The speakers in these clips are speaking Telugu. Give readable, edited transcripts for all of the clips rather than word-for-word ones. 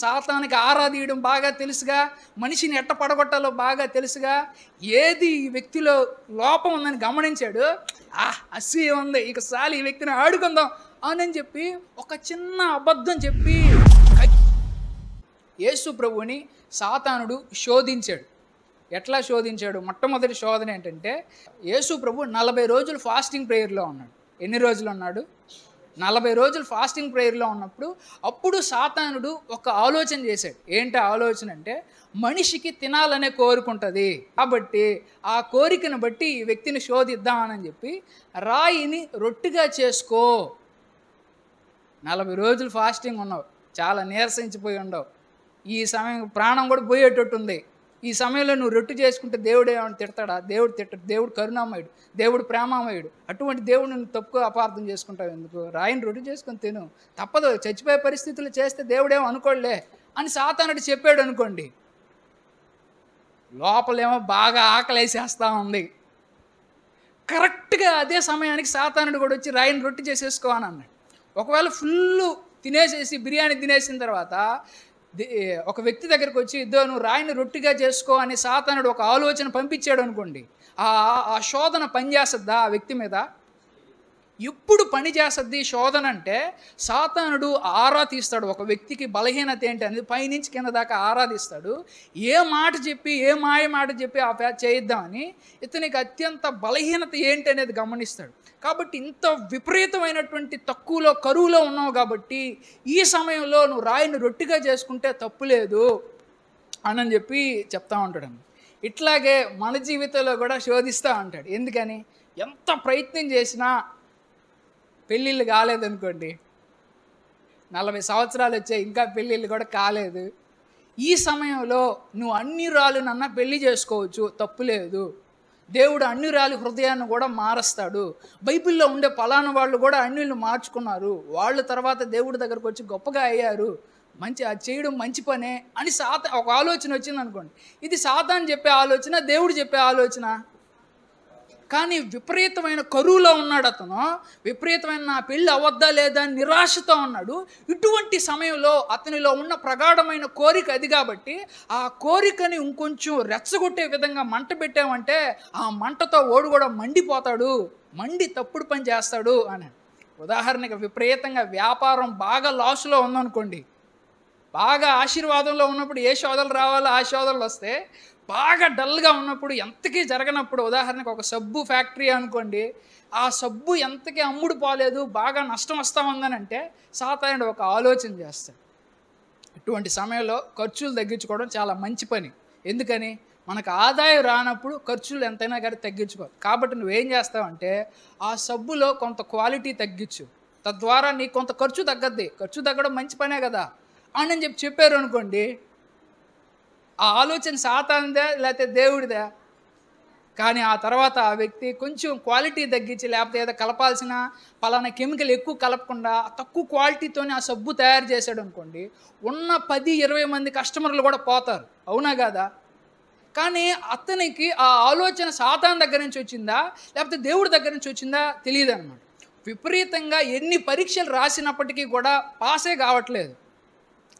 సాతానికి ఆరాధీయడం బాగా తెలుసుగా, మనిషిని ఎట్ట పడగొట్టాలో బాగా తెలుసుగా, ఏది ఈ వ్యక్తిలో లోపం ఉందని గమనించాడు. అసూయ ఉంది, ఇక సాలి ఈ వ్యక్తిని ఆడుకుందాం అని చెప్పి ఒక చిన్న అబద్ధం చెప్పి యేసు ప్రభువుని సాతానుడు శోధించాడు. ఎట్లా శోధించాడు? మొట్టమొదటి శోధన ఏంటంటే, యేసు ప్రభు 40 రోజులు ఫాస్టింగ్ ప్రేయర్లో ఉన్నాడు. ఎన్ని రోజులు ఉన్నాడు? 40 రోజులు ఫాస్టింగ్ ప్రేయర్లో ఉన్నప్పుడు అప్పుడు సాతానుడు ఒక ఆలోచన చేశాడు. ఏంటి ఆలోచన అంటే, మనిషికి తినాలనే కోరుకుంటుంది కాబట్టి ఆ కోరికను బట్టి ఈ వ్యక్తిని శోధిద్దామని చెప్పి రాయిని రొట్టిగా చేసుకో. 40 రోజులు ఫాస్టింగ్ ఉన్నావు, చాలా నీరసించిపోయి ఉండవు, ఈ సమయం ప్రాణం కూడా పోయేటట్టు ఉంది. ఈ సమయంలో నువ్వు రొట్టె చేసుకుంటే దేవుడు ఏమైనా తిడతాడా? దేవుడు తిట్టడు. దేవుడు కరుణామయుడు, దేవుడు ప్రేమామయుడు. అటువంటి దేవుడిని నువ్వు తప్పుగా అపార్థం చేసుకుంటావు ఎందుకు? రాయిని రొట్టె చేసుకొని తిను, తప్పదు, చచ్చిపోయే పరిస్థితులు చేస్తే దేవుడేమో అనుకోలే అని సాతానుడు చెప్పాడు అనుకోండి. లోపలేమో బాగా ఆకలేసేస్తూ ఉంది. కరెక్ట్గా అదే సమయానికి సాతానుడు కూడా వచ్చి రాయిని రొట్టె చేసేసుకో అని అన్నాడు. ఒకవేళ ఫుల్ తినేసేసి బిర్యానీ తినేసిన తర్వాత ఒక వ్యక్తి దగ్గరికి వచ్చి నువ్వు రాయిని రొట్టిగా చేసుకో అని సాతానుడు ఒక ఆలోచన పంపించాడు అనుకోండి, ఆ శోధన పనిచేస్తుందా ఆ వ్యక్తి మీద? ఎప్పుడు పని చేస్తుంది శోధన అంటే, సాతానుడు ఆరా తీస్తాడు ఒక వ్యక్తికి బలహీనత ఏంటి అనేది, పైనుంచి కింద దాకా ఆరాధిస్తాడు. ఏ మాట చెప్పి, ఏ మాయ మాట చెప్పి చేయిద్దామని ఇతనికి అత్యంత బలహీనత ఏంటి అనేది గమనిస్తాడు. కాబట్టి ఇంత విపరీతమైనటువంటి తక్కువలో కరువులో ఉన్నావు కాబట్టి ఈ సమయంలో నువ్వు రాయిని రొట్టిగా చేసుకుంటే తప్పు లేదు అని చెప్పి చెప్తా ఉంటాడు. ఇట్లాగే మన జీవితంలో కూడా శోధిస్తూ ఉంటాడు. ఎందుకని? ఎంత ప్రయత్నం చేసినా పెళ్ళిళ్ళు కాలేదనుకోండి, 40 సంవత్సరాలు వచ్చాయి ఇంకా పెళ్ళిళ్ళు కూడా కాలేదు. ఈ సమయంలో నువ్వు అన్ని రాళ్ళనన్నా పెళ్లి చేసుకోవచ్చు, తప్పు లేదు. దేవుడు అన్ని రాలి హృదయాన్ని కూడా మారుస్తాడు. బైబిల్లో ఉండే పలానా వాళ్ళు కూడా అన్యులను మార్చుకున్నారు, వాళ్ళు తర్వాత దేవుడి దగ్గరకు వచ్చి గొప్పగా అయ్యారు, అది చేయడం మంచి పనే అని ఒక ఆలోచన వచ్చింది అనుకోండి. ఇది సాతాను చెప్పే ఆలోచన, దేవుడు చెప్పే ఆలోచన. కానీ విపరీతమైన కరువులో ఉన్నాడు అతను, విపరీతమైన నా పెళ్ళి అవద్దా లేదా అని నిరాశతో ఉన్నాడు. ఇటువంటి సమయంలో అతనిలో ఉన్న ప్రగాఢమైన కోరిక అది కాబట్టి ఆ కోరికని ఇంకొంచెం రెచ్చగొట్టే విధంగా మంట పెట్టామంటే ఆ మంటతో ఓడు కూడా మండిపోతాడు, మండి తప్పుడు పని చేస్తాడు అని. ఉదాహరణకి విపరీతంగా వ్యాపారం బాగా లాస్లో ఉందనుకోండి, బాగా ఆశీర్వాదంలో ఉన్నప్పుడు ఏ శోధనలు రావాలో ఆ శోధనలు వస్తే, బాగా డల్గా ఉన్నప్పుడు ఎంతకీ జరగనప్పుడు, ఉదాహరణకు ఒక సబ్బు ఫ్యాక్టరీ అనుకోండి, ఆ సబ్బు ఎంతకీ అమ్ముడు పోలేదు, బాగా నష్టం వస్తూ ఉందని అంటే సాతానుడు ఒక ఆలోచన చేస్తాడు. ఇటువంటి సమయంలో ఖర్చులు తగ్గించుకోవడం చాలా మంచి పని. ఎందుకని? మనకు ఆదాయం రానప్పుడు ఖర్చులు ఎంతైనా కానీ తగ్గించుకోవాలి. కాబట్టి నువ్వేం చేస్తావంటే ఆ సబ్బులో కొంత క్వాలిటీ తగ్గించు, తద్వారా నీకు కొంత ఖర్చు తగ్గద్ది. ఖర్చు తగ్గడం మంచి పనే కదా అని చెప్పారు అనుకోండి, ఆ ఆలోచన సాతానుదా లేకపోతే దేవుడిదా? కానీ ఆ తర్వాత ఆ వ్యక్తి కొంచెం క్వాలిటీ తగ్గించి, లేకపోతే ఏదో కలపాల్సిన పలానా కెమికల్ ఎక్కువ కలపకుండా తక్కువ క్వాలిటీతోనే ఆ సబ్బు తయారు చేశాడు అనుకోండి, ఉన్న 10-20 మంది కస్టమర్లు కూడా పోతారు, అవునా కాదా? కానీ అతనికి ఆ ఆలోచన సాతాను దగ్గర నుంచి వచ్చిందా లేకపోతే దేవుడి దగ్గర నుంచి వచ్చిందా తెలియదు అనమాట. విపరీతంగా ఎన్ని పరీక్షలు రాసినప్పటికీ కూడా పాసే కావట్లేదు.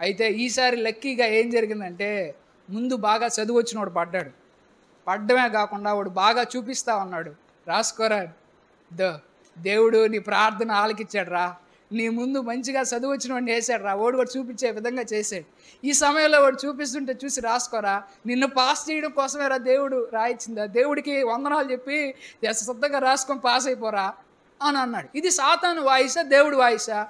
అయితే ఈసారి లక్కీగా ఏం జరిగిందంటే, ముందు బాగా చదువు వచ్చినవాడు పడ్డాడు. పడ్డమే కాకుండా వాడు బాగా చూపిస్తా ఉన్నాడు, రాసుకోరా దేవుడు నీ ప్రార్థన ఆలకిచ్చాడు రా, నీ ముందు మంచిగా చదువు వచ్చిన వాడిని వేసాడు రా, వాడు చూపించే విధంగా చేశాడు. ఈ సమయంలో వాడు చూపిస్తుంటే చూసి రాసుకోరా, నిన్ను పాస్ చేయడం కోసమే రా దేవుడు రాయించిందా, దేవుడికి వందనాలు చెప్పి శ్రద్ధగా రాసుకొని పాస్ అయిపోరా అని అన్నాడు. ఇది సాతాను వాయిసా దేవుడి వాయిసా?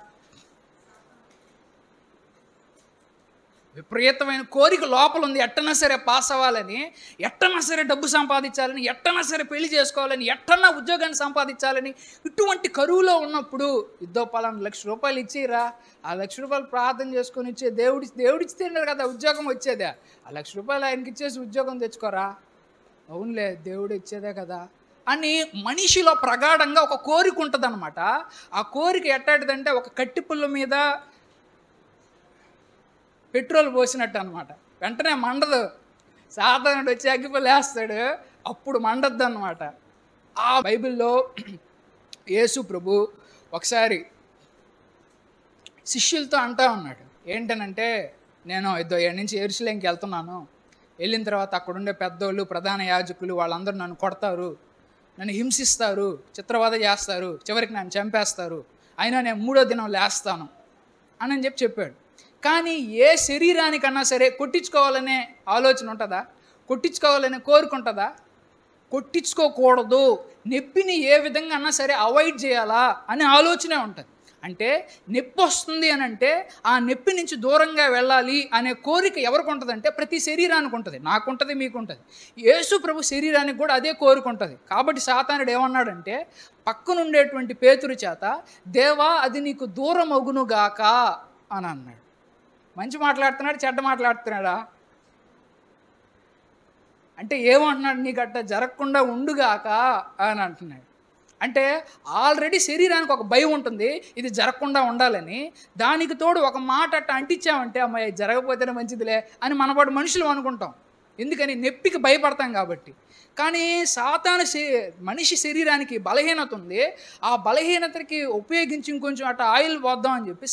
విపరీతమైన కోరిక లోపల ఉంది, ఎట్టన్నా సరే పాస్ అవ్వాలని, ఎట్టన్నా సరే డబ్బు సంపాదించాలని, ఎట్టన్నా సరే పెళ్లి చేసుకోవాలని, ఎట్టన్నా ఉద్యోగాన్ని సంపాదించాలని. ఇటువంటి కరువులో ఉన్నప్పుడు పలానా ₹1,00,000 ఇచ్చిరా, ఆ ₹1,00,000 ప్రార్థన చేసుకొని ఇచ్చే దేవుడిచ్చితే కదా ఉద్యోగం వచ్చేదే, ఆ ₹1,00,000 ఆయనకి ఇచ్చేసి ఉద్యోగం తెచ్చుకోరా, అవునులే దేవుడు ఇచ్చేదే కదా అని మనిషిలో ప్రగాఢంగా ఒక కోరిక ఉంటుంది అనమాట. ఆ కోరిక ఎట్టాటిదంటే ఒక కట్టిపుల్ల మీద పెట్రోల్ పోసినట్టు అనమాట, వెంటనే మండదు. సాతానుడు వచ్చి అగ్గిపుల్ల వేస్తాడు, అప్పుడు మండద్దు అనమాట. ఆ బైబిల్లో యేసు ప్రభు ఒకసారి శిష్యులతో అంటా ఉన్నాడు, ఏంటనంటే నేను ఏడు నుంచి యెరూషలేముకి వెళ్తున్నాను. వెళ్ళిన తర్వాత అక్కడుండే పెద్దోళ్ళు, ప్రధాన యాజకులు వాళ్ళందరూ నన్ను కొడతారు, నన్ను హింసిస్తారు, చిత్రవద చేస్తారు, చివరికి నన్ను చంపేస్తారు, అయినా నేను 3వ దినం లేస్తాను అని చెప్పాడు. కానీ ఏ శరీరానికన్నా సరే కొట్టించుకోవాలనే ఆలోచన ఉంటుందా? కొట్టించుకోవాలనే కోరిక ఉంటుందా? కొట్టించుకోకూడదు, నొప్పిని ఏ విధంగా అన్నా సరే అవాయిడ్ చేయాలా అనే ఆలోచనే ఉంటుంది. అంటే నొప్పి వస్తుంది అని అంటే ఆ నొప్పి నుంచి దూరంగా వెళ్ళాలి అనే కోరిక ఎవరికి ఉంటుందంటే ప్రతి శరీరానికి ఉంటుంది. నాకుంటుంది, మీకుంటుంది. యేసు ప్రభు శరీరానికి కూడా అదే కోరిక ఉంటుంది. కాబట్టి సాతానుడు ఏమన్నాడంటే పక్కనుండేటువంటి పేతురు చేత, దేవా అది నీకు దూరం అగునుగాక అని అన్నాడు. మంచి మాట్లాడుతున్నాడు, చెడ్డ మాట్లాడుతున్నాడా? అంటే ఏమంటున్నాడు? నీకు అట్ట జరగకుండా ఉండుగాక అని అంటున్నాడు. అంటే ఆల్రెడీ శరీరానికి ఒక భయం ఉంటుంది, ఇది జరగకుండా ఉండాలని. దానికి తోడు ఒక మాట అట్ట అంటించామంటే అమ్మాయి జరగకపోతేనే మంచిదిలే అని మనపాటు మనుషులు అనుకుంటాం. ఎందుకని? నొప్పికి భయపడతాం కాబట్టి. కానీ సాతాను మనిషి శరీరానికి బలహీనత ఉంది. ఆ బలహీనతకి ఉపయోగించి ఇంకొంచెం అట్ట ఆయిల్ పోద్దాం అని చెప్పి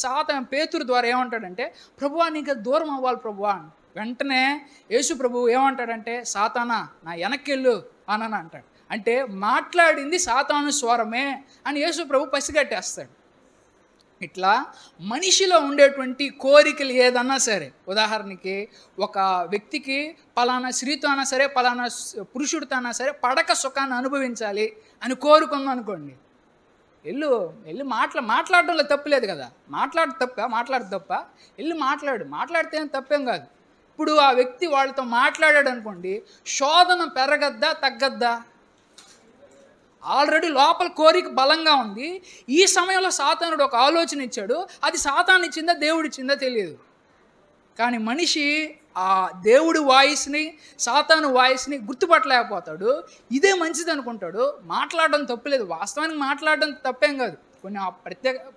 పేతురు ద్వారా ఏమంటాడంటే, ప్రభువా నీకు దూరం అవ్వాలి ప్రభువా. వెంటనే యేసు ప్రభువు ఏమంటాడంటే, సాతానా నా వెనక్కెళ్ళు అని అంటాడు. అంటే మాట్లాడింది సాతాను స్వరమే అని యేసు ప్రభు పసిగట్టేస్తాడు. ఇట్లా మనిషిలో ఉండేటువంటి కోరికలు ఏదన్నా సరే, ఉదాహరణకి ఒక వ్యక్తికి పలానా స్త్రీతో అయినా సరే, పలానా పురుషుడితో అయినా సరే పడక సుఖాన్ని అనుభవించాలి అని కోరుకుందనుకోండి, వెళ్ళి మాట్లాడడంలో తప్పులేదు కదా. మాట్లాడు తప్ప వెళ్ళి మాట్లాడితే ఏం తప్పేం కాదు. ఇప్పుడు ఆ వ్యక్తి వాళ్ళతో మాట్లాడాడు అనుకోండి, శోధన పెరగద్దా తగ్గద్దా? ఆల్రెడీ లోపల కోరిక బలంగా ఉంది. ఈ సమయంలో సాతానుడు ఒక ఆలోచన ఇచ్చాడు. అది సాతాను ఇచ్చిందా దేవుడు ఇచ్చిందా తెలియదు. కానీ మనిషి ఆ దేవుడి వాయిస్ని సాతాను వాయిస్ని గుర్తుపట్టలేకపోతాడు. ఇదే మంచిది అనుకుంటాడు. మాట్లాడడం తప్పులేదు, వాస్తవానికి మాట్లాడడం తప్పేం కాదు.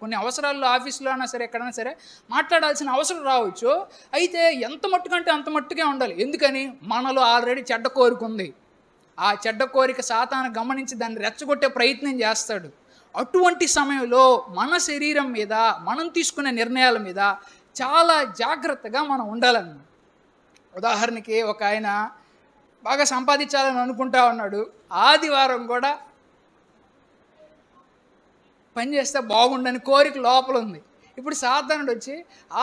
కొన్ని అవసరాల్లో ఆఫీసులో అయినా సరే, ఎక్కడైనా సరే మాట్లాడాల్సిన అవసరం రావచ్చు. అయితే ఎంత మట్టుకంటే అంత మట్టుకే ఉండాలి. ఎందుకని? మనలో ఆల్రెడీ చెడ్డ కోరిక ఉంది. ఆ చెడ్డ కోరిక సాతాను గమనించి దాన్ని రెచ్చగొట్టే ప్రయత్నం చేస్తాడు. అటువంటి సమయంలో మన శరీరం మీద, మనం తీసుకునే నిర్ణయాల మీద చాలా జాగ్రత్తగా మనం ఉండాలన్నమాట. ఉదాహరణకి ఒక ఆయన బాగా సంపాదించాలని అనుకుంటా ఉన్నాడు. ఆదివారం కూడా పని చేస్తే బాగుండని కోరిక లోపల ఉంది. ఇప్పుడు సాతానుడు వచ్చి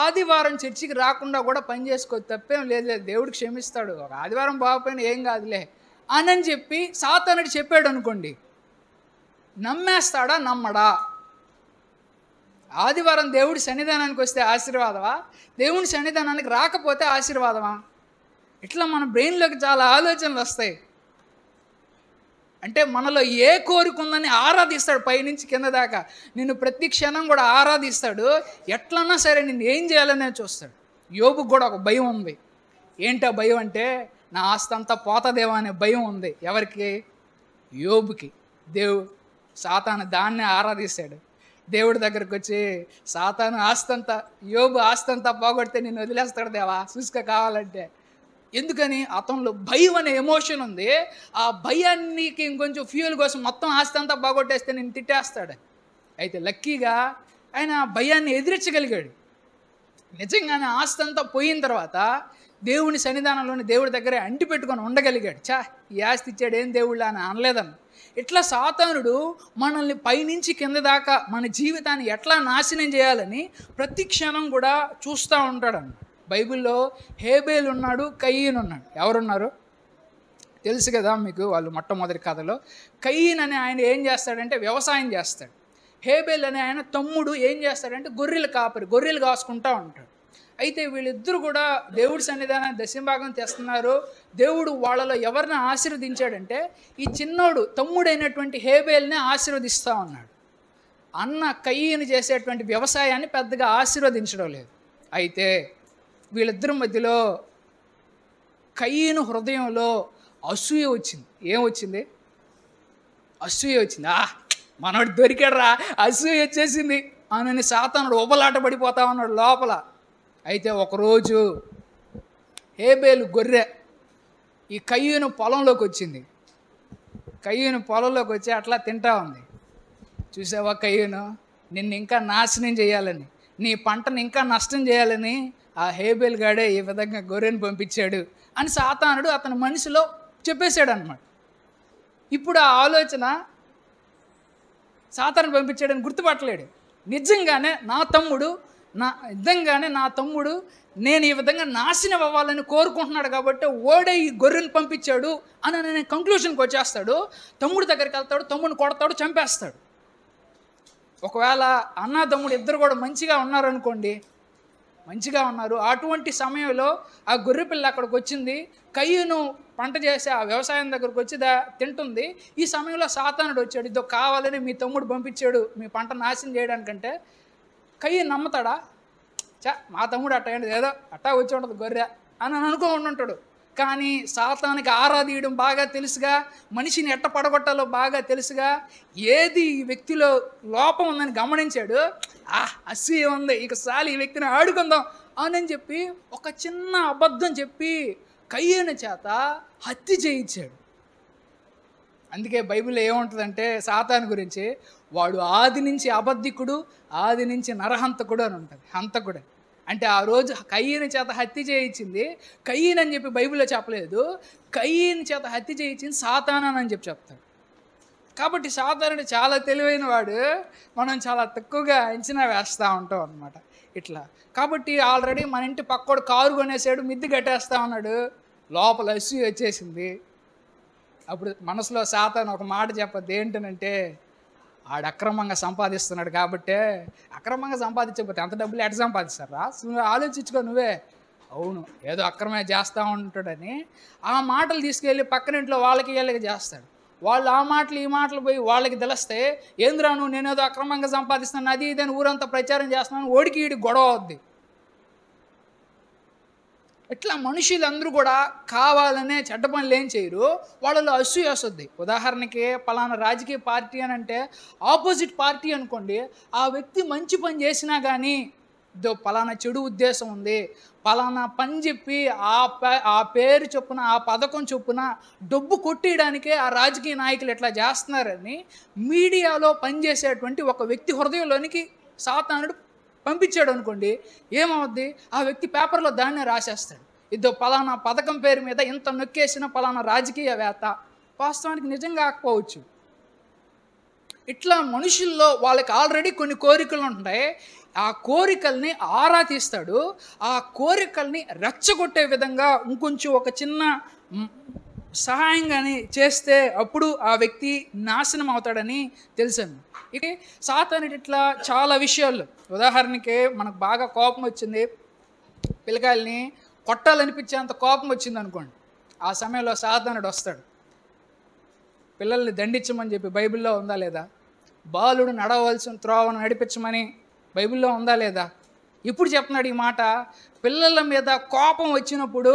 ఆదివారం చర్చికి రాకుండా కూడా పని చేసుకో, తప్పేం లేదు, దేవుడికి క్షమిస్తాడు, ఒక ఆదివారం బాగుపోయినా ఏం కాదులే అని చెప్పి సాతానుడు చెప్పాడు అనుకోండి, నమ్మేస్తాడా నమ్మడా? ఆదివారం దేవుడి సన్నిధానానికి వస్తే ఆశీర్వాదమా? దేవుడి సన్నిధానానికి రాకపోతే ఆశీర్వాదమా? ఇట్లా మన బ్రెయిన్లోకి చాలా ఆలోచనలు వస్తాయి. అంటే మనలో ఏ కోరిక ఉందని ఆరాధిస్తాడు, పైనుంచి కింద దాకా నిన్ను ప్రతి క్షణం కూడా ఆరాధిస్తాడు. ఎట్లన్నా సరే నిన్ను ఏం చేయాలనే చూస్తాడు. యోబుకు కూడా ఒక భయం ఉంది. ఏంటా భయం అంటే, నా ఆస్తి అంతా పోతదేమో అనే భయం ఉంది. ఎవరికి? యోబుకి. సాతాను దాన్నే ఆరాధిస్తాడు. దేవుడి దగ్గరకు వచ్చి, సాతాను ఆస్తంతా, యోబు ఆస్తంతా పోగొడితే నిన్ను వదిలేస్తాడు దేవా, చూసుక కావాలంటే. ఎందుకని? అతనిలో భయం అనే ఎమోషన్ ఉంది. ఆ భయానికి ఇంకొంచెం ఫ్యూయల్ కోసం మొత్తం ఆస్తి అంతా బాగొట్టేస్తే నేను తిట్టేస్తాడు. అయితే లక్కీగా ఆయన భయాన్ని ఎదిరించగలిగాడు. నిజంగానే ఆస్తి అంతా పోయిన తర్వాత దేవుని సన్నిధానంలోని దేవుడి దగ్గరే అంటి పెట్టుకొని ఉండగలిగాడు. ఈ ఆస్తి ఇచ్చాడు ఏం దేవుళ్ళ అని అనలేదన్న. ఇట్లా సాతానుడు మనల్ని పైనుంచి కింద దాకా మన జీవితాన్ని ఎట్లా నాశనం చేయాలని ప్రతి క్షణం కూడా చూస్తూ ఉంటాడన్న. బైబిల్లో హేబేలు ఉన్నాడు, కయీన్ ఉన్నాడు. ఎవరున్నారు తెలుసు కదా మీకు, వాళ్ళు మొట్టమొదటి కథలో. కయీన్ అనే ఆయన ఏం చేస్తాడంటే వ్యవసాయం చేస్తాడు. హేబేల్ అనే ఆయన తమ్ముడు ఏం చేస్తాడంటే గొర్రెలు కాసుకుంటూ ఉంటాడు. అయితే వీళ్ళిద్దరూ కూడా దేవుడి సన్నిధానాన్ని దశంభాగం తెస్తున్నారు. దేవుడు వాళ్ళలో ఎవరిని ఆశీర్వదించాడంటే ఈ చిన్నోడు తమ్ముడైనటువంటి హేబేల్ని ఆశీర్వదిస్తూ ఉన్నాడు. అన్న కయీను చేసేటువంటి వ్యవసాయాన్ని పెద్దగా ఆశీర్వదించడం లేదు. అయితే వీళ్ళిద్దరి మధ్యలో కయీను హృదయంలో అసూయ వచ్చింది. ఏమొచ్చింది? అసూయ వచ్చింది. మనోడు దొరికాడురా, అసూయ వచ్చేసింది అని సాతానుడు ఉబలాట పడిపోతా ఉన్నాడు లోపల. అయితే ఒకరోజు హేబేలు గొర్రె ఈ కయ్యూను పొలంలోకి వచ్చింది. కయ్యూను పొలంలోకి వచ్చి అట్లా తింటా ఉంది. చూసావా కయ్యూను, నిన్ను ఇంకా నాశనం చేయాలని, నీ పంటను ఇంకా నష్టం చేయాలని ఆ హేబెల్ గాడే ఈ విధంగా గొర్రెను పంపించాడు అని సాతానుడు అతని మనసులో చెప్పేశాడు అనమాట. ఇప్పుడు ఆ ఆలోచన సాతాను పంపించాడని గుర్తుపట్టలేడు. నిజంగానే నా తమ్ముడు నేను ఈ విధంగా నాశనం అవ్వాలని కోరుకుంటున్నాడు కాబట్టి ఓడే ఈ గొర్రెను పంపించాడు అని నేను కంక్లూషన్కి వచ్చేస్తాడు. తమ్ముడు దగ్గరికి వెళ్తాడు, తమ్ముడిని కొడతాడు, చంపేస్తాడు. ఒకవేళ అన్న తమ్ముడు ఇద్దరు కూడా మంచిగా ఉన్నారనుకోండి, మంచిగా ఉన్నారు, అటువంటి సమయంలో ఆ గొర్రె పిల్ల అక్కడికి వచ్చింది, కయ్యను పంట చేసి ఆ వ్యవసాయం దగ్గరకు వచ్చి తింటుంది. ఈ సమయంలో సాతానుడు వచ్చాడు, ఇదో కావాలని మీ తమ్ముడు పంపించాడు మీ పంట నాశనం చేయడానికంటే. కయ్య నమ్ముతాడా? మా తమ్ముడు అట్ట ఏంటి, ఏదో అట్టా వచ్చి ఉండదు గొర్రె అని అనుకుంటుంటాడు. కానీ సాతానికి ఆరాధీయడం బాగా తెలుసుగా, మనిషిని ఎట్ట పడగొట్టాలో బాగా తెలుసుగా, ఏది ఈ వ్యక్తిలో లోపం ఉందని గమనించాడు. అసూయ ఉంది, ఇక సాలి ఈ వ్యక్తిని ఆడుకుందాం అని చెప్పి ఒక చిన్న అబద్ధం చెప్పి కయ్యను చేత హత్య చేయించాడు. అందుకే బైబిల్లో ఏముంటుందంటే సాతాను గురించి, వాడు ఆది నుంచి అబద్ధికుడు, ఆది నుంచి నరహంతకుడు అని ఉంటుంది. హంతకుడు అంటే ఆ రోజు కయ్యను చేత హత్య చేయించింది కయ్యను అని చెప్పి బైబిల్లో చెప్పలేదు, కయ్యను చేత హత్య చేయించింది సాతాను అని చెప్పి చెప్తాడు. కాబట్టి సాతానుడు చాలా తెలివైన వాడు, మనం చాలా తక్కువగా అంచనా వేస్తూ ఉంటాం అన్నమాట ఇట్లా. కాబట్టి ఆల్రెడీ మన ఇంటి పక్కోడు కారు కొనేసాడు, మిద్ది కట్టేస్తా ఉన్నాడు, లోపల అసూయ వచ్చేసింది. అప్పుడు మనసులో సాతాను ఒక మాట చెప్పద్దు, ఏంటనంటే ఆడు అక్రమంగా సంపాదిస్తున్నాడు కాబట్టే, అక్రమంగా సంపాదించకపోతే అంత డబ్బులు ఎట్ట సంపాదిస్తారా, ఆలోచించుకో నువ్వే. అవును, ఏదో అక్రమే చేస్తూ ఉంటాడని ఆ మాటలు తీసుకెళ్ళి పక్కనింట్లో వాళ్ళకి వీళ్ళకి చేస్తాడు. వాళ్ళు ఆ మాటలు ఈ మాటలు పోయి వాళ్ళకి తెలిస్తే, ఏంద్రా నువ్వు నేనేదో అక్రమంగా సంపాదిస్తున్నాను అది ఇదని ఊరంతా ప్రచారం చేస్తున్నాను, ఓడికి ఈడి గొడవ అవుద్ది. ఇట్లా మనుషులందరూ కూడా కావాలనే చెడ్డ పనులు ఏం చేయరు, వాళ్ళలో అసూయ వస్తుంది. ఉదాహరణకి పలానా రాజకీయ పార్టీ అని అంటే ఆపోజిట్ పార్టీ అనుకోండి, ఆ వ్యక్తి మంచి పని చేసినా కానీ పలానా చెడు ఉద్దేశం ఉంది, పలానా పని చెప్పి ఆ పేరు చొప్పున ఆ పథకం చొప్పున డబ్బు కొట్టేయడానికే ఆ రాజకీయ నాయకులు ఎట్లా చేస్తున్నారని మీడియాలో పనిచేసేటువంటి ఒక వ్యక్తి హృదయంలోనికి సాతానుడు పంపించాడు అనుకోండి, ఏమవుద్ది, ఆ వ్యక్తి పేపర్లో దాన్నే రాసేస్తాడు, ఇదో పలానా పథకం పేరు మీద ఇంత నొక్కేసిన పలానా రాజకీయవేత్త, వాస్తవానికి నిజంగా కాకపోవచ్చు. ఇట్లా మనుషుల్లో వాళ్ళకి ఆల్రెడీ కొన్ని కోరికలు ఉంటాయి, ఆ కోరికల్ని ఆరా తీస్తాడు, ఆ కోరికల్ని రెచ్చగొట్టే విధంగా ఇంకొంచెం ఒక చిన్న సహాయంగాని చేస్తే అప్పుడు ఆ వ్యక్తి నాశనం అవుతాడని తెలుసాను. ఇక సాతానుడు ఇట్లా చాలా విషయాల్లో, ఉదాహరణకి మనకు బాగా కోపం వచ్చింది, పిల్లకాయల్ని కొట్టాలనిపించేంత కోపం వచ్చింది అనుకోండి, ఆ సమయంలో సాతానుడు వస్తాడు. పిల్లల్ని దండించమని చెప్పి బైబిల్లో ఉందా లేదా? బాలుడు నడవలసిన త్రోవను నడిపించమని బైబిల్లో ఉందా లేదా? ఇప్పుడు చెప్తున్నాడు ఈ మాట. పిల్లల మీద కోపం వచ్చినప్పుడు,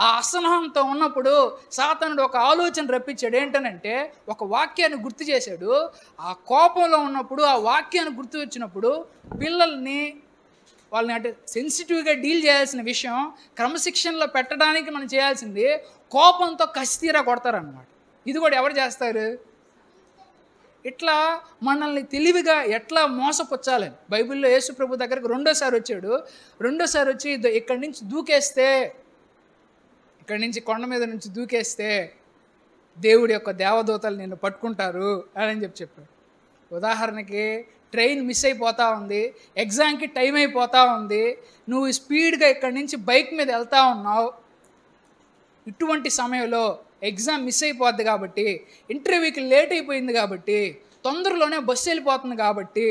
ఆ అసహనంతో ఉన్నప్పుడు సాతానుడు ఒక ఆలోచన రప్పించాడు. ఏంటనంటే ఒక వాక్యాన్ని గుర్తు చేశాడు. ఆ కోపంలో ఉన్నప్పుడు ఆ వాక్యాన్ని గుర్తు వచ్చినప్పుడు వాళ్ళని అంటే సెన్సిటివ్గా డీల్ చేయాల్సిన విషయం క్రమశిక్షణలో పెట్టడానికి మనం చేయాల్సింది కోపంతో కసితీరా కొడతారన్నమాట. ఇది కూడా ఎవరు చేస్తారు? ఇట్లా మనల్ని తెలివిగా ఎట్లా మోసపుచ్చాలని బైబిల్లో యేసు ప్రభు దగ్గరకు రెండోసారి వచ్చాడు. రెండోసారి వచ్చి ఇక్కడి నుంచి దూకేస్తే, ఇక్కడి నుంచి కొండ మీద నుంచి దూకేస్తే దేవుడి యొక్క దేవదూతలు నిన్ను పట్టుకుంటారు అని చెప్పాడు. ఉదాహరణకి ట్రైన్ మిస్ అయిపోతూ ఉంది, ఎగ్జామ్కి టైం అయిపోతూ ఉంది, నువ్వు స్పీడ్గా ఇక్కడి నుంచి బైక్ మీద వెళ్తూ ఉన్నావు. ఇటువంటి సమయంలో ఎగ్జామ్ మిస్ అయిపోద్ది కాబట్టి, ఇంటర్వ్యూకి లేట్ అయిపోయింది కాబట్టి, తొందరలోనే బస్సు వెళ్ళిపోతుంది కాబట్టి,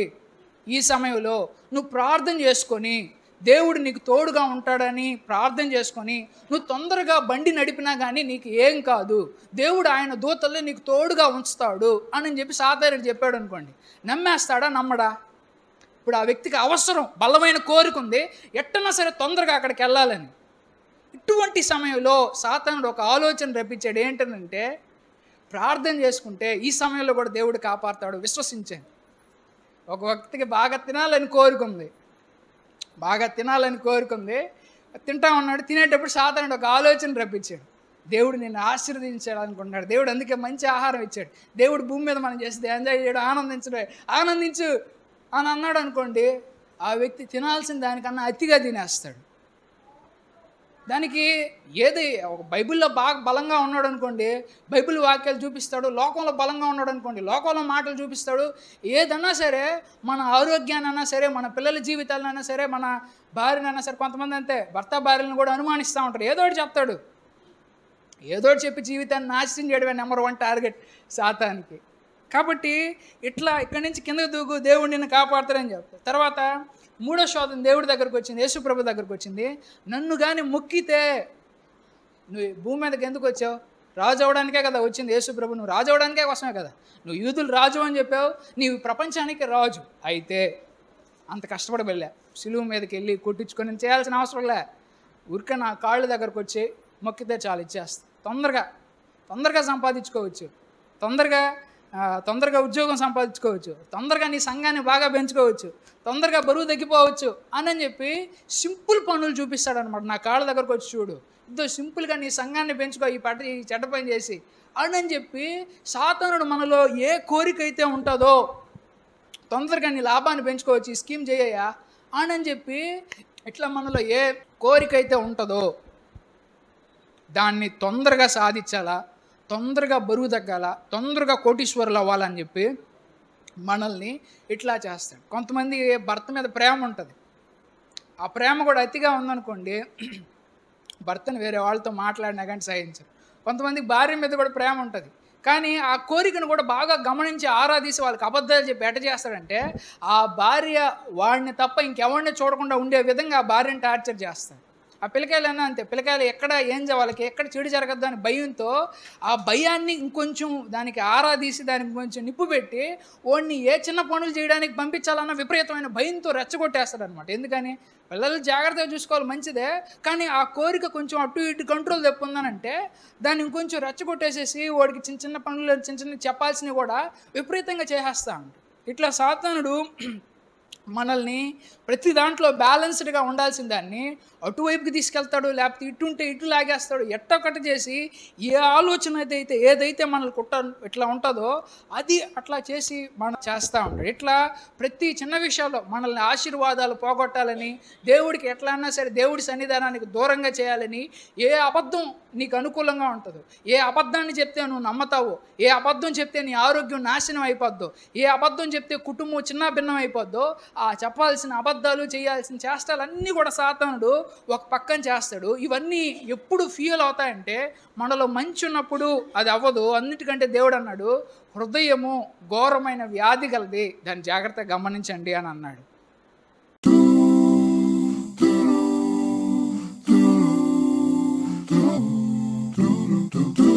ఈ సమయంలో నువ్వు ప్రార్థన చేసుకొని దేవుడు నీకు తోడుగా ఉంటాడని ప్రార్థన చేసుకొని నువ్వు తొందరగా బండి నడిపినా కానీ నీకు ఏం కాదు, దేవుడు ఆయన దూతల్లో నీకు తోడుగా ఉంచుతాడు అని చెప్పి సాతానుడు చెప్పాడు అనుకోండి, నమ్మేస్తాడా? నమ్మడా? ఇప్పుడు ఆ వ్యక్తికి అవసరం, బలమైన కోరిక ఉంది, ఎట్టన్నా సరే తొందరగా అక్కడికి వెళ్ళాలని. ఇటువంటి సమయంలో సాతానుడు ఒక ఆలోచన రప్పించాడు. ఏంటంటే ప్రార్థన చేసుకుంటే ఈ సమయంలో కూడా దేవుడు కాపాడుతాడు, విశ్వసించాను. ఒక వ్యక్తికి బాగా తినాలని కోరుకుంది, తింటా ఉన్నాడు. తినేటప్పుడు సాతానుడు ఒక ఆలోచన రప్పించాడు. దేవుడు నిన్ను ఆశీర్వదించాడు అనుకుంటున్నాడు. దేవుడు అందుకే మంచి ఆహారం ఇచ్చాడు. దేవుడు భూమి మీద మనం చేస్తే ఎంజాయ్ చేయడం, ఆనందించు అని అన్నాడు అనుకోండి, ఆ వ్యక్తి తినాల్సిన దానికన్నా అతిగా తినేస్తాడు. దానికి ఏది ఒక బైబిల్లో బాగా బలంగా ఉన్నాడు అనుకోండి, బైబిల్ వాక్యాలు చూపిస్తాడు. లోకంలో బలంగా ఉన్నాడు అనుకోండి, లోకంలో మాటలు చూపిస్తాడు. ఏదన్నా సరే, మన ఆరోగ్యాన్నైనా సరే, మన పిల్లల జీవితాలైనా సరే, మన భార్యనైనా సరే, కొంతమంది అంతే భర్త భార్యలను కూడా అనుమానిస్తూ ఉంటారు. ఏదో ఒకటి చెప్తాడు, ఏదో ఒకటి చెప్పి జీవితాన్ని నాశనం చేయడమే నెంబర్ 1 టార్గెట్ సాతానికి. కాబట్టి ఇట్లా ఇక్కడి నుంచి కిందకు దూకు, దేవుడు నిన్ను కాపాడుతాడని చెప్తాడు. తర్వాత 3వ శోధన దేవుడి దగ్గరకు వచ్చింది, యేసుప్రభు దగ్గరకు వచ్చింది. నన్ను కానీ మొక్కితే, నువ్వు భూమి మీదకి ఎందుకు వచ్చావు? రాజు అవడానికే కదా వచ్చింది యేసుప్రభు, నువ్వు రాజు అవడానికే కోసమే కదా. నువ్వు యూదులు రాజు అని చెప్పావు, నీవు ప్రపంచానికి రాజు అయితే అంత కష్టపడి వెళ్ళా, సిలువు మీదకి వెళ్ళి కొట్టించుకొని చేయాల్సిన అవసరం లే. ఊరికే నా కాళ్ళ దగ్గరకు వచ్చి మొక్కితే చాలు, ఇచ్చేస్తా. తొందరగా సంపాదించుకోవచ్చు, తొందరగా ఉద్యోగం సంపాదించుకోవచ్చు, తొందరగా నీ సంఘాన్ని బాగా పెంచుకోవచ్చు, తొందరగా బరువు తగ్గిపోవచ్చు అని చెప్పి సింపుల్ పనులు చూపిస్తాడనమాట. నా కాళ్ళ దగ్గరకు వచ్చి చూడు, ఇదో సింపుల్గా నీ సంఘాన్ని పెంచుకో, ఈ చెడ్డ పని చేసి అని చెప్పి సాతానుడు మనలో ఏ కోరిక అయితే ఉంటుందో, తొందరగా నీ లాభాన్ని పెంచుకోవచ్చు, ఈ స్కీమ్ చేయయా అని చెప్పి ఇట్లా మనలో ఏ కోరిక అయితే ఉంటుందో దాన్ని తొందరగా సాధించాలా, తొందరగా బరువు తగ్గాల, తొందరగా కోటీశ్వరులు అవ్వాలని చెప్పి మనల్ని ఇట్లా చేస్తాడు. కొంతమంది భర్త మీద ప్రేమ ఉంటుంది, ఆ ప్రేమ కూడా అతిగా ఉందనుకోండి, భర్తను వేరే వాళ్ళతో మాట్లాడినా కానీ సహించరు. కొంతమందికి భార్య మీద కూడా ప్రేమ ఉంటుంది, కానీ ఆ కోరికను కూడా బాగా గమనించి ఆరాధిసి వాళ్ళకి అబద్ధాలు చెప్పి ఎట చేస్తాడంటే, ఆ భార్య వాడిని తప్ప ఇంకెవరిని చూడకుండా ఉండే విధంగా ఆ భార్యని టార్చర్ చేస్తాడు. ఆ పిల్లకాయలన్నా అంతే, పిల్లకాయలు ఎక్కడ వాళ్ళకి ఎక్కడ చెడు జరగద్దు అని భయంతో ఆ భయాన్ని ఇంకొంచెం దానికి ఆరాధిసి దానికి కొంచెం నిప్పు పెట్టి వాడిని ఏ చిన్న పనులు చేయడానికి పంపించాలన్న విపరీతమైన భయంతో రెచ్చగొట్టేస్తాడు అనమాట. ఎందుకని? పిల్లలు జాగ్రత్తగా చూసుకోవాలి, మంచిదే, కానీ ఆ కోరిక కొంచెం అటు ఇటు కంట్రోల్ తెప్పుందనంటే దాన్ని ఇంకొంచెం రెచ్చగొట్టేసేసి వాడికి చిన్న చిన్న పనులు చిన్న చెప్పాల్సినవి కూడా విపరీతంగా చేసేస్తా ఉంటాడు. ఇట్లా సాతానుడు మనల్ని ప్రతి దాంట్లో బ్యాలెన్స్డ్గా ఉండాల్సిన దాన్ని అటువైపుకి తీసుకెళ్తాడు, లేకపోతే ఇటుంటే ఇటు లాగేస్తాడు. ఎట్టొకటి చేసి ఏ ఆలోచన అయితే ఏదైతే మనల్ని ఇట్లా ఉంటుందో అది అట్లా చేసి మనం చేస్తూ ఉంటాడు. ఇట్లా ప్రతి చిన్న విషయాల్లో మనల్ని ఆశీర్వాదాలు పోగొట్టాలని, దేవుడికి ఎట్లా అన్నా సరే దేవుడి సన్నిధానానికి దూరంగా చేయాలని, ఏ అబద్ధం నీకు అనుకూలంగా ఉంటుందో, ఏ అబద్ధాన్ని చెప్తే నువ్వు నమ్మతావో, ఏ అబద్ధం చెప్తే నీ ఆరోగ్యం నాశనం అయిపోద్దో, ఏ అబద్ధం చెప్తే కుటుంబం చిన్న భిన్నం అయిపోద్దో, ఆ చెప్పాల్సిన అబద్ధాలు చేయాల్సిన చేష్టాలన్నీ కూడా సాతానుడు ఒక పక్కన చేస్తాడు. ఇవన్నీ ఎప్పుడు ఫీల్ అవుతాయంటే మనలో మంచి ఉన్నప్పుడు అది అవ్వదు. అన్నిటికంటే దేవుడు అన్నాడు, హృదయము ఘోరమైన వ్యాధి గలది, దాన్ని జాగ్రత్తగా గమనించండి అని అన్నాడు. Do